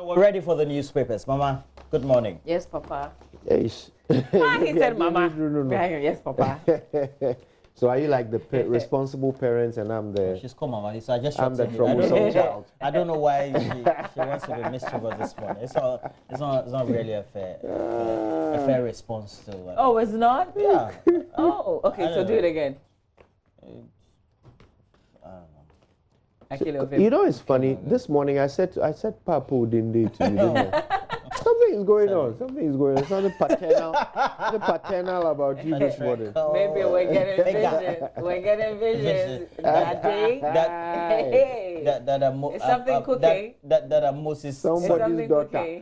We're ready for the newspapers. Mama, good morning. Yes, Papa. Yes. He said, Mama. No. Yes, Papa. So are you like the responsible parents and I'm the... She's called Mama, so I just I'm the shot troublesome child. I don't know why she wants to be mischievous this morning. It's not really a fair response to... Oh, it's not? Yeah. Oh, okay, so do it again. I don't know. You know, it's funny. This morning I said Papu Dindi to you, didn't I? Something is going on. Something is going on. Something paternal about you this morning. Maybe we're getting visions. We're getting visions. Daddy. Is something cooking? That Moses. Somebody's daughter.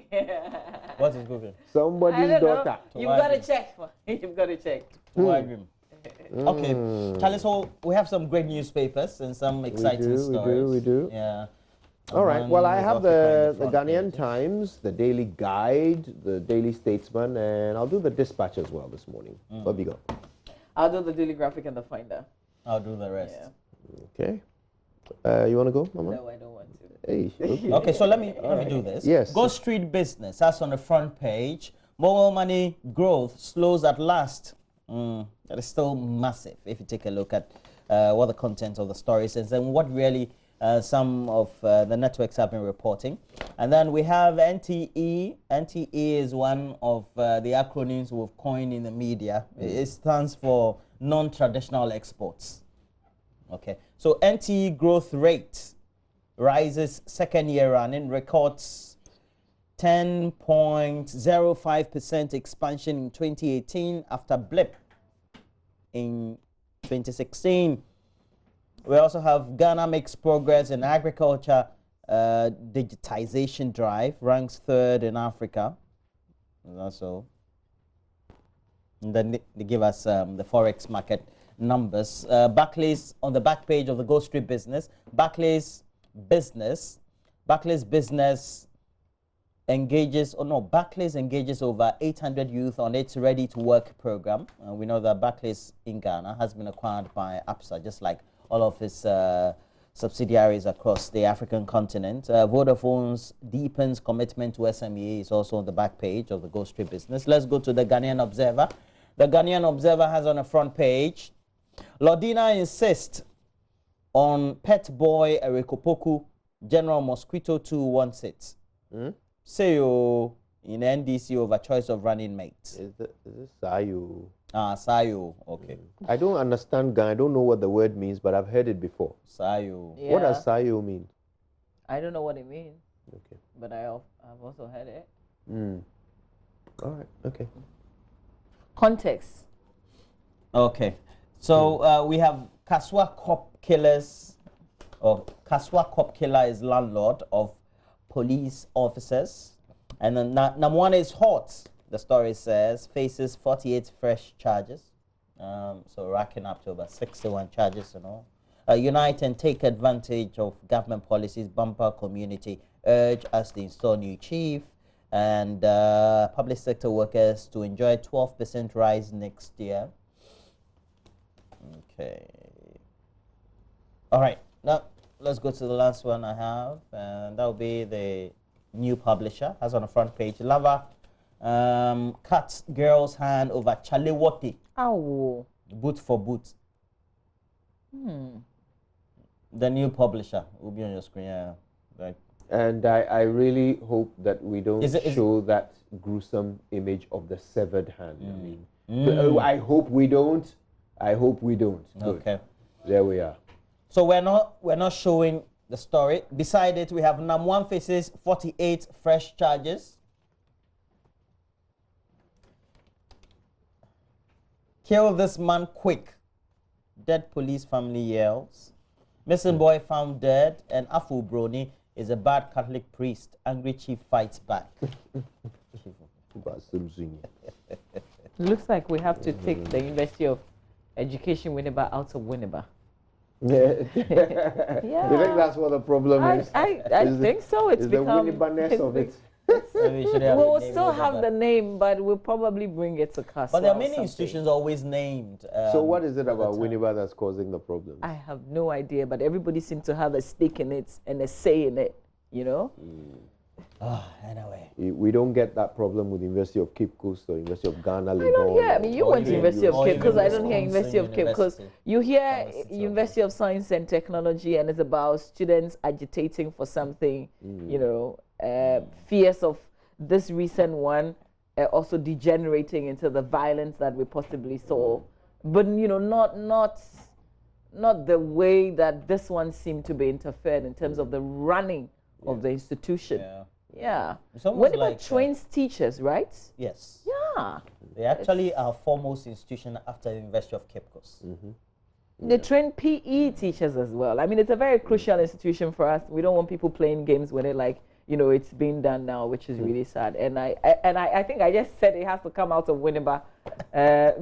What is cooking? Somebody's daughter. You've got to check. You've got to check. Okay, Charlie, so we have some great newspapers and some exciting stories. We do. Yeah. All right. Well, I have the Ghanaian Times, the Daily Guide, the Daily Statesman, and I'll do the Dispatch as well this morning. What have you got? I'll do the Daily Graphic and the Finder. I'll do the rest. Yeah. Okay. You want to go, Mama? No, I don't want to. Hey, okay, so let me do this. Yes. Go Street Business, that's on the front page. Mobile money growth slows at last. That is still massive if you take a look at what the content of the story says and what really some of the networks have been reporting. And then we have NTE. NTE is one of the acronyms we've coined in the media. It stands for non-traditional exports. Okay, so NTE growth rate rises second year running, records 10.05% expansion in 2018 after blip in 2016. We also have Ghana makes progress in agriculture digitization drive, ranks 3rd in Africa. Also, and then they give us the forex market numbers. Barclays on the back page of the Go Street Business. Barclays Business engages over 800 youth on its Ready to Work program. We know that Barclays in Ghana has been acquired by APSA, just like all of its subsidiaries across the African continent. Vodafone's deepens commitment to SME is also on the back page of the Go Street Business. Let's go to the Ghanaian Observer. The Ghanaian Observer has on the front page, Lordina insists on pet boy Erikopoku, General Mosquito 2 wants it. Sayo in NDC over choice of running mate. Is this Sayo? Ah, Sayo. Okay. I don't understand Ghana. I don't know what the word means, but I've heard it before. Sayo. Yeah. What does Sayo mean? I don't know what it means. Okay. But I've also heard it. All right. Okay. Context. Okay. So we have Kaswa cop killers, or Kaswa cop killer is landlord of police officers. And then number one is hot, the story says, faces 48 fresh charges. So racking up to about 61 charges and all. Unite and take advantage of government policies, bumper community urge as they install new chief. And public sector workers to enjoy 12% rise next year. Okay. All right. Now, let's go to the last one I have. And that will be the new publisher. Has on the front page, Lava cuts girl's hand over Chalewoti. Ow. Boot for boot. The new publisher will be on your screen. Yeah. Right. And I really hope that we don't show that gruesome image of the severed hand. I mean, I hope we don't. I hope we don't. Good. Okay. There we are. So we're not showing the story. Beside it, we have number one faces 48 fresh charges. Kill this man quick. Dead police family yells. Missing boy found dead, and Afu Brony is a bad Catholic priest. Angry chief fights back. Looks like we have to take the University of Education Winneba out of Winneba. Yeah. Yeah. You think that's what the problem is? I think so. It's become... the Winnibaness of it. We will still have the name, but we'll probably bring it to Castle. But there are many institutions always named. So what is it about Winneba that's causing the problem? I have no idea, but everybody seems to have a stake in it and a say in it, you know? Anyway. We don't get that problem with the University of Cape Coast or University of Ghana. I don't hear. I mean, you went to University of Cape Coast. I don't hear University of Cape Coast. You hear University of Science and Technology, and it's about students agitating for something. You know, fears of this recent one also degenerating into the violence that we possibly saw. But you know, not the way that this one seemed to be interfered in terms of the running of the institution. Yeah. What about trains teachers, right? Yes. Yeah. They actually are foremost institution after the University of Cape Coast. They train PE teachers as well. I mean, it's a very crucial institution for us. We don't want people playing games with it like, you know, it's being done now, which is really sad. And I think I just said it has to come out of Winneba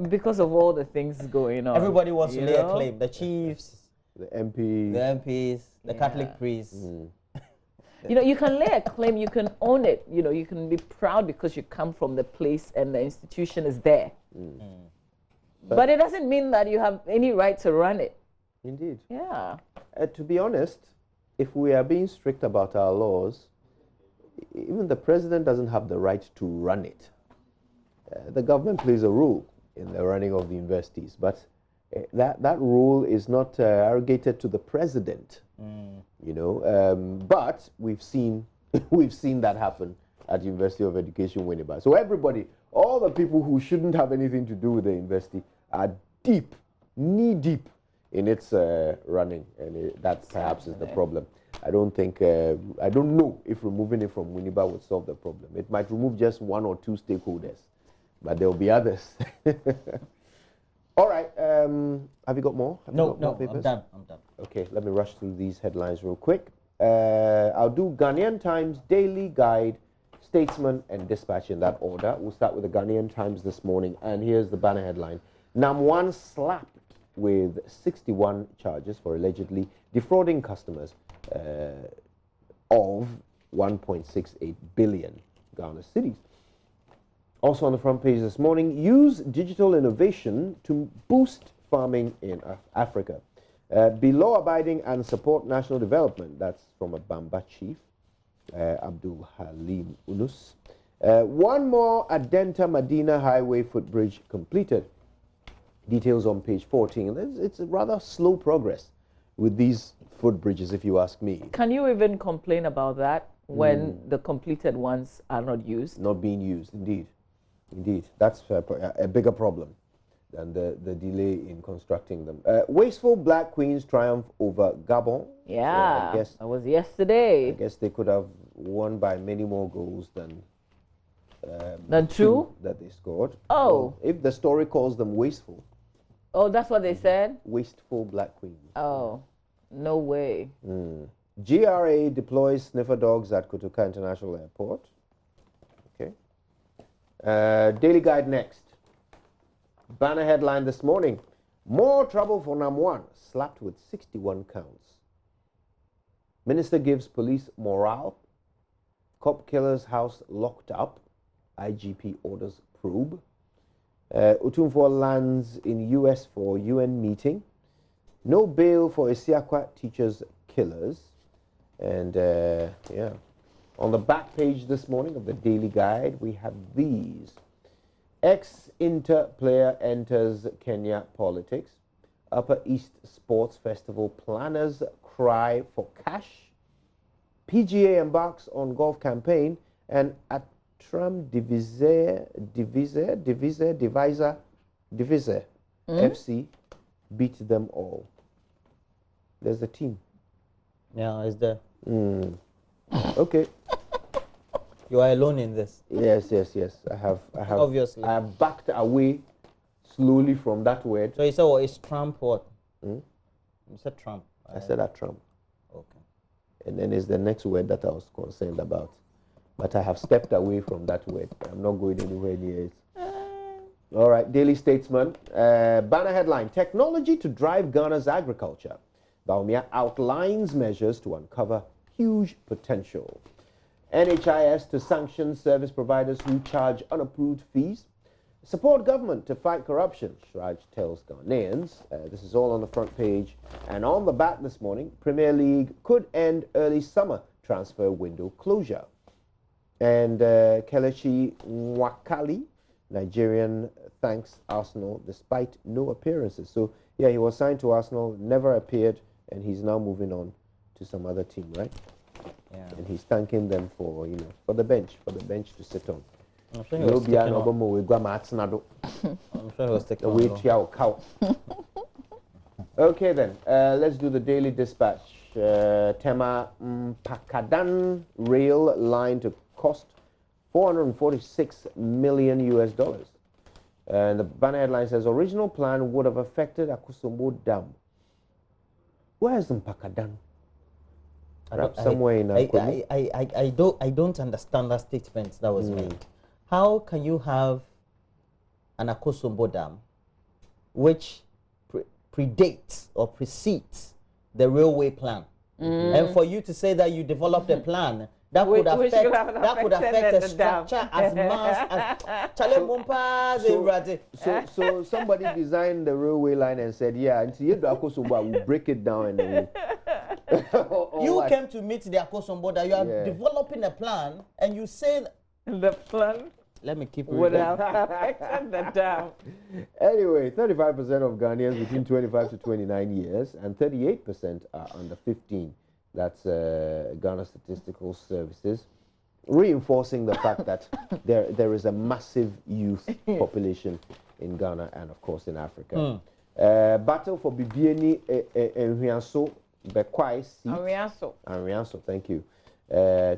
because of all the things going on. Everybody wants to lay a claim. The chiefs, the MPs, the Catholic priests. You know, you can lay a claim, you can own it. You know, you can be proud because you come from the place and the institution is there. But it doesn't mean that you have any right to run it. Indeed. Yeah. To be honest, if we are being strict about our laws, even the president doesn't have the right to run it. The government plays a role in the running of the universities, but that role is not arrogated to the president. You know, but we've seen that happen at University of Education Winneba. So everybody, all the people who shouldn't have anything to do with the university are deep, knee deep in its running, and that perhaps is the problem. I don't know if removing it from Winneba would solve the problem. It might remove just one or two stakeholders, but there will be others. All right. Have you got more? No, I'm done. Okay, let me rush through these headlines real quick. I'll do Ghanaian Times, Daily Guide, Statesman, and Dispatch in that order. We'll start with the Ghanaian Times this morning, and here's the banner headline. Nam1 slapped with 61 charges for allegedly defrauding customers of 1.68 billion Ghana cedis. Also on the front page this morning, use digital innovation to boost farming in Africa. Be law-abiding and support national development. That's from a Bamba chief, Abdul Halim Unus. One more Adenta Medina Highway footbridge completed. Details on page 14. It's a rather slow progress with these footbridges, if you ask me. Can you even complain about that when the completed ones are not used? Not being used, indeed. Indeed. That's a bigger problem than the delay in constructing them. Wasteful Black Queens triumph over Gabon. Yeah, I guess that was yesterday. I guess they could have won by many more goals than two that they scored. Oh. Well, if the story calls them wasteful. Oh, that's what they said? Wasteful Black Queens. Oh, no way. GRA deploys sniffer dogs at Kotoka International Airport. Okay. Daily Guide next. Banner headline this morning. More trouble for Nam1, slapped with 61 counts. Minister gives police morale. Cop killer's house locked up. IGP orders probe. Utumfor lands in US for UN meeting. No bail for Isiakwa teachers killers. And yeah, on the back page this morning of the Daily Guide, we have these. Ex-Inter player enters Kenya politics. Upper East Sports Festival planners cry for cash. PGA embarks on golf campaign, and Atram Divisor FC beat them all. There's the team. Yeah, it's there. Okay. You are alone in this. Yes. I have. Obviously. I have backed away slowly from that word. So you said, what is Trump what? You said Trump. I said that Trump. Okay. And then is the next word that I was concerned about. But I have stepped away from that word. I'm not going anywhere near it. All right, Daily Statesman. Banner headline, technology to drive Ghana's agriculture. Baumia outlines measures to uncover huge potential. NHIS to sanction service providers who charge unapproved fees. Support government to fight corruption, Shraj tells Ghanaians. This is all on the front page. And on the back this morning, Premier League could end early summer transfer window closure. And Kelechi Nwakali, Nigerian, thanks Arsenal despite no appearances. So, yeah, he was signed to Arsenal, never appeared, and he's now moving on to some other team, right? Yeah. And he's thanking them for, for the bench to sit on. I'm sure he was taking on. I'm sure he was taking on. Okay, then, let's do the Daily Dispatch. Tema Pakadan rail line to cost $446 million US. And the banner headline says, original plan would have affected Akosombo Dam. Where is Mpakadan? Somewhere in I don't understand that statement that was made. How can you have an Akosombo Dam which predates or precedes the railway plan? And for you to say that you developed a plan that could affect a structure as mass as so somebody designed the railway line and said, yeah, until you do Akosombo, we'll break it down and then you came to meet the Akosombo that you are developing a plan and you say the plan let me keep would have affected the dam. Anyway, 35% of Ghanaians between 25 to 29 years and 38% are under 15. That's Ghana Statistical Services, reinforcing the fact that there is a massive youth population in Ghana and, of course, in Africa. Battle for Bibieni Enrianso Bekwai seat. Enrianso, thank you.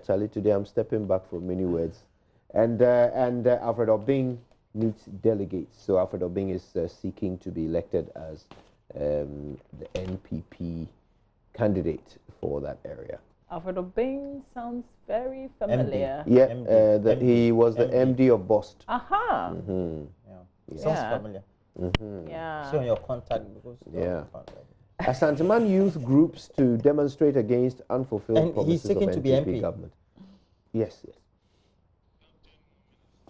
Charlie, today I'm stepping back from many words. And Alfred Obing needs delegates. So Alfred Obing is seeking to be elected as the NPP candidate for that area. Alfred Obing sounds very familiar. MD. Yeah, MD. He was the MD of Bost. Aha. Sounds familiar. Yeah. See on your contact. Asanteman youth groups to demonstrate against unfulfilled promises of NPP government. Yes.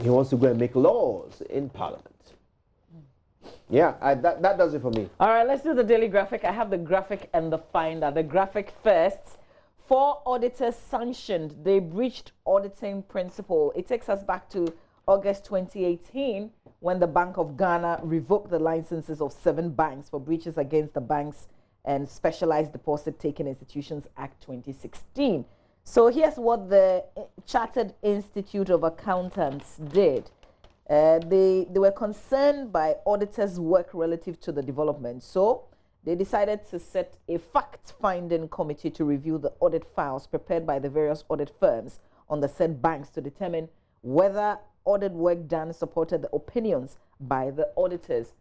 He wants to go and make laws in Parliament. Yeah, that does it for me. All right, let's do the daily graphic. I have the graphic and the finder. The graphic first. 4 auditors sanctioned. They breached auditing principle. It takes us back to August 2018 when the Bank of Ghana revoked the licenses of 7 banks for breaches against the Banks and Specialized Deposit Taking Institutions Act 2016. So here's what the Chartered Institute of Accountants did. They were concerned by auditors' work relative to the development. So they decided to set a fact-finding committee to review the audit files prepared by the various audit firms on the said banks to determine whether audit work done supported the opinions by the auditors.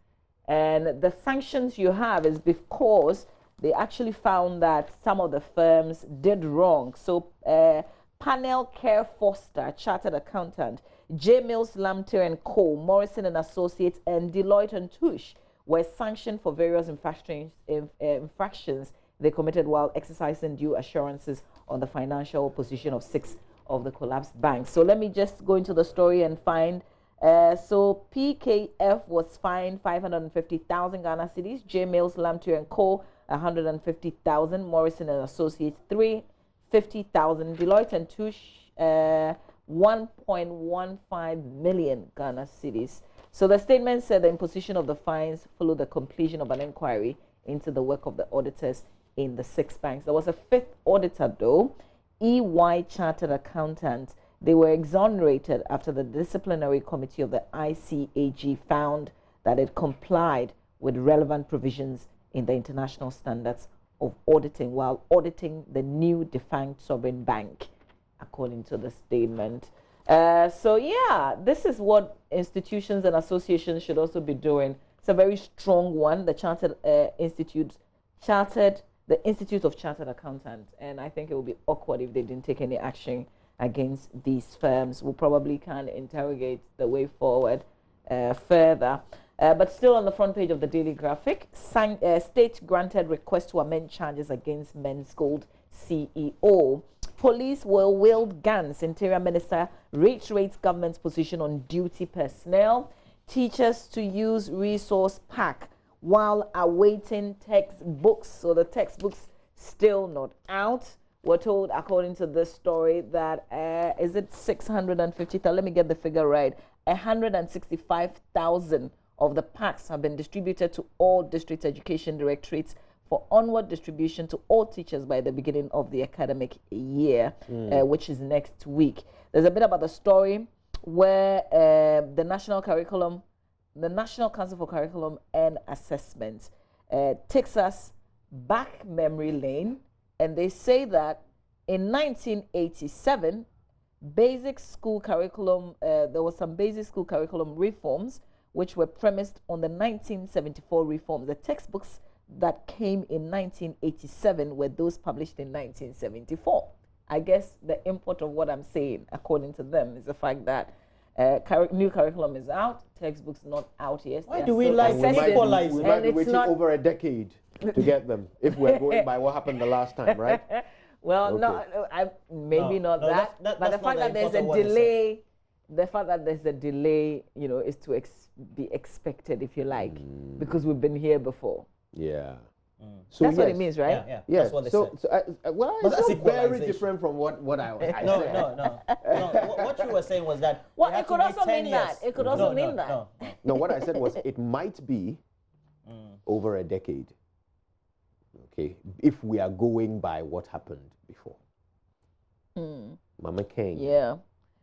And the sanctions you have is because they actually found that some of the firms did wrong. So Panel Care Foster, Chartered Accountant, J. Mills Lamter and Co., Morrison and Associates, and Deloitte and Touche were sanctioned for various infractions they committed while exercising due assurances on the financial position of 6 of the collapsed banks. So let me just go into the story and find. So PKF was fined 550,000 Ghana cedis, J. Mills Lamter and Co. 150,000, Morrison and Associates 350,000, Deloitte and Touche 1.15 million Ghana cedis. So the statement said the imposition of the fines followed the completion of an inquiry into the work of the auditors in the 6 banks. There was a 5th auditor though, EY Chartered Accountant. They were exonerated after the disciplinary committee of the ICAG found that it complied with relevant provisions in the international standards of auditing while auditing the new defunct sovereign bank, according to the statement. So yeah, this is what institutions and associations should also be doing. It's a very strong one, the Chartered Institute of Chartered Accountants, and I think it would be awkward if they didn't take any action against these firms. We'll probably can interrogate the way forward further. But still on the front page of the Daily Graphic, state granted request to amend charges against Men's Gold CEO. Police will wield guns. Interior Minister reiterates government's position on duty personnel. Teachers to use resource pack while awaiting textbooks. So the textbooks still not out. we're told, according to this story, that is it 650,000? Let me get the figure right. 165,000 of the packs have been distributed to all district education directorates for onward distribution to all teachers by the beginning of the academic year, which is next week. There's a bit about the story where the National Council for Curriculum and Assessment takes us back memory lane, and they say that in 1987, basic school curriculum, there was some basic school curriculum reforms which were premised on the 1974 reforms. The textbooks that came in 1987 were those published in 1974. I guess the import of what I'm saying, according to them, is the fact that new curriculum is out, textbooks not out yet. Why do we like equalize? We might be waiting over a decade to get them if we're going by what happened the last time, right? Well, Okay. maybe not that. But the fact that there's a delay, you know, is to be expected, if you like, because we've been here before. Yeah. So that's what it means, right? Yeah. Yeah. That's what they so said. Well, But it's that's not very equalization. different from what I said. No. What you were saying was that Well, they had it could to wait also 10 mean that. years. It could also mean that. No, what I said was it might be over a decade. Okay, if we are going by what happened before. Mama King. Yeah.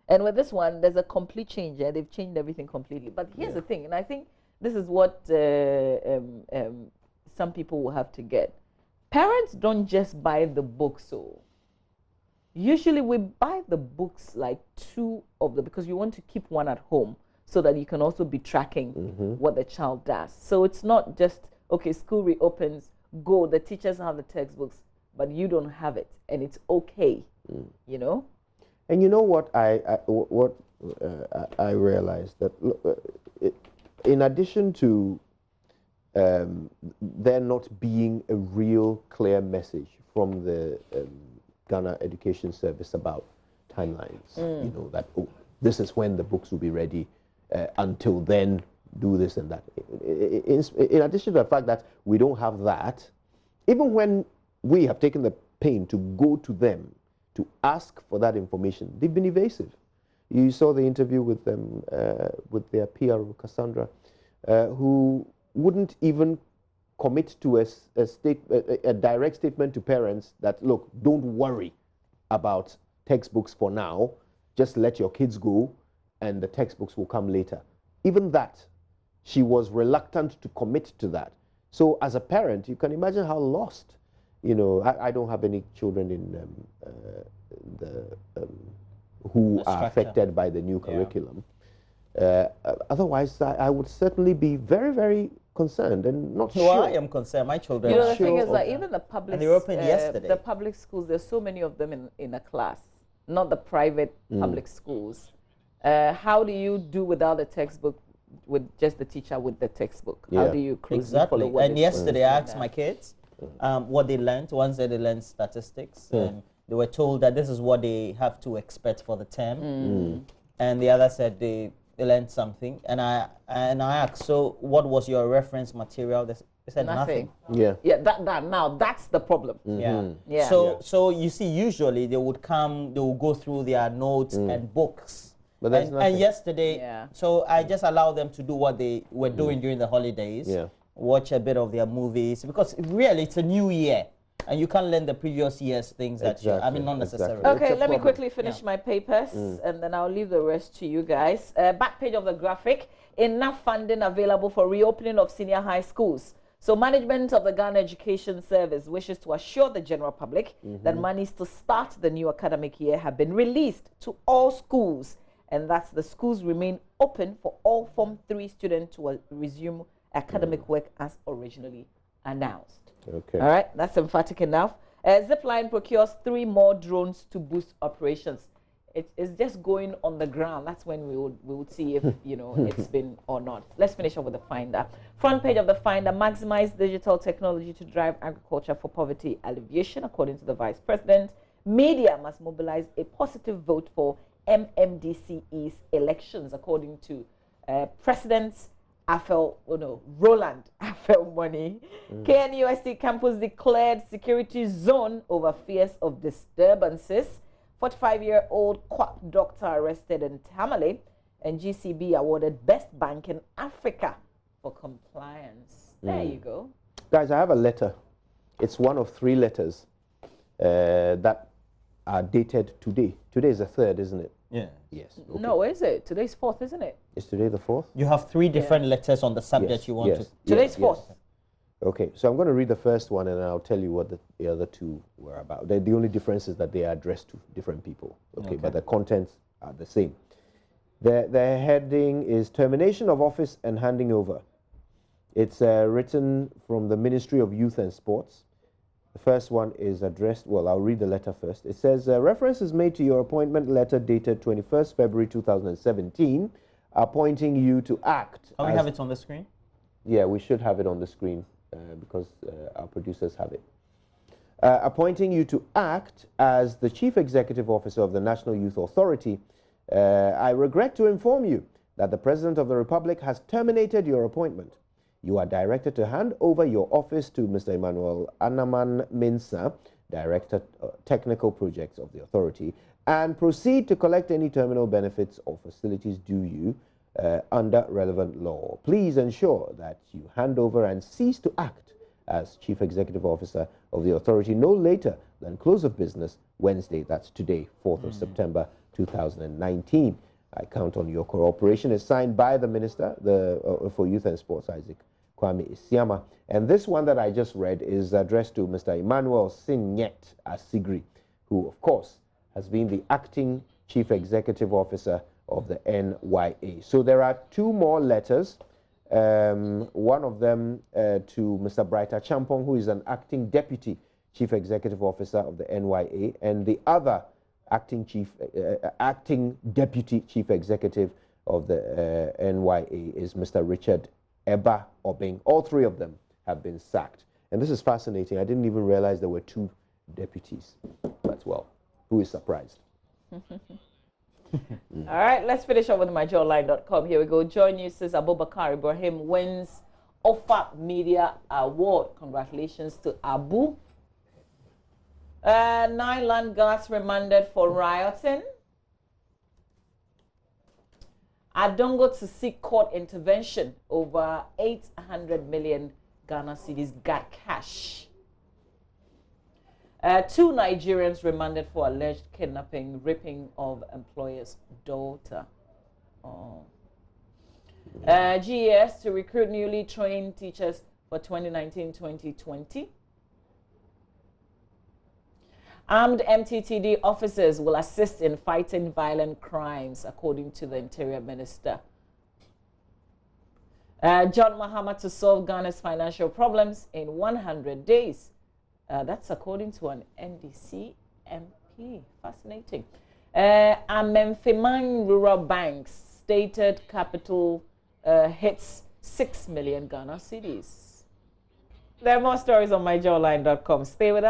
And with this one, there's a complete change. Yeah? They've changed everything completely. But here's the thing, and I think this is what some people will have to get. Parents don't just buy the books. So usually we buy the books, like 2 of them, because you want to keep one at home so that you can also be tracking what the child does. So it's not just, okay, school reopens, go, the teachers have the textbooks, but you don't have it, and it's okay, you know? And you know what I realized that in addition to there not being a real clear message from the Ghana Education Service about timelines, you know, that this is when the books will be ready, until then do this and that. In addition to the fact that we don't have that, even when we have taken the pain to go to them to ask for that information, they've been evasive. You saw the interview with them, with their PRO, Cassandra, who wouldn't even commit to a direct statement to parents that, look, don't worry about textbooks for now, just let your kids go and the textbooks will come later. Even that, she was reluctant to commit to that. So as a parent, you can imagine how lost, you know, I don't have any children in who are affected by the new curriculum. Otherwise, I would certainly be very, very concerned and not sure. Well, I am concerned. My children. You know, are the thing is that even the public, and they opened yesterday. The public schools, there's so many of them in a class, not the private public schools. How do you do without the textbook, with just the teacher with the textbook? How do you exactly? And yesterday I asked my kids what they learned. One said they learned statistics, and they were told that this is what they have to expect for the term. And the other said they learned something. And I asked, so what was your reference material? They said nothing. Yeah. Now that's the problem. Yeah. So you see, usually they would come, they will go through their notes and books. But and yesterday, so I just allowed them to do what they were doing during the holidays. Watch a bit of their movies, because really it's a new year and you can't learn the previous year's things that you, I mean, not necessarily. Okay, let me quickly finish my papers and then I'll leave the rest to you guys. Back page of the graphic, enough funding available for reopening of senior high schools. So management of the Ghana Education Service wishes to assure the general public that monies to start the new academic year have been released to all schools, and that the schools remain open for all Form 3 students to resume academic work as originally announced. Okay. All right, that's emphatic enough. Zipline procures 3 more drones to boost operations. It's just going on the ground. That's when we would see if you know it's been or not. Let's finish up with the Finder. Front page of the Finder: maximize digital technology to drive agriculture for poverty alleviation, according to the Vice President. Media must mobilize a positive vote for MMDCE's elections, according to President's Roland Afel Money. KNUST campus declared security zone over fears of disturbances. 45-year-old quack doctor arrested in Tamale, and GCB awarded Best Bank in Africa for compliance. There you go. Guys, I have a letter. It's one of 3 letters that are dated today. Today is the 3rd, isn't it? Yeah. Yes. Okay. No, is it? Today's 4th, isn't it? Is today the 4th? You have 3 different letters on the subject you want to. Today's 4th. Okay, so I'm going to read the first one and I'll tell you what the other 2 were about. The only difference is that they are addressed to different people. Okay, but the contents are the same. The heading is Termination of Office and Handing Over. It's written from the Ministry of Youth and Sports. The first one is addressed, well, I'll read the letter first. It says, reference is made to your appointment letter dated 21st February 2017, appointing you to act. Oh, we have it on the screen? Yeah, we should have it on the screen because our producers have it. Appointing you to act as the Chief Executive Officer of the National Youth Authority. I regret to inform you that the President of the Republic has terminated your appointment. You are directed to hand over your office to Mr. Emmanuel Anaman Mensah, Director Technical Projects of the Authority, and proceed to collect any terminal benefits or facilities due you under relevant law. Please ensure that you hand over and cease to act as Chief Executive Officer of the Authority no later than close of business Wednesday, that's today, 4th of September 2019. I count on your cooperation. It's signed by the Minister for Youth and Sports, Isaac Kwame Isiama. And this one that I just read is addressed to Mr. Emmanuel Signet Asigri, who, of course, has been the acting Chief Executive Officer of the NYA. So there are 2 more letters. One of them to Mr. Brighter Champong, who is an acting Deputy Chief Executive Officer of the NYA, and the other acting Deputy Chief Executive of the NYA is Mr. Richard Eba Obeng. All 3 of them have been sacked. And this is fascinating. I didn't even realize there were 2 deputies. But, well, who is surprised? All right, let's finish up with myjoyonline.com. Here we go. JoyNews says Abubakar Ibrahim wins OFA Media Award. Congratulations to Abu. 9 land guards remanded for rioting. Adongo to seek court intervention over 800 million Ghana cedis got cash. 2 Nigerians remanded for alleged kidnapping, raping of employer's daughter. GES to recruit newly trained teachers for 2019-2020. Armed MTTD officers will assist in fighting violent crimes, according to the Interior Minister. John Mahama to solve Ghana's financial problems in 100 days. That's according to an NDC MP. Fascinating. Amemfeman Rural Bank's stated capital hits 6 million Ghana cedis. There are more stories on myjoyonline.com. Stay with us.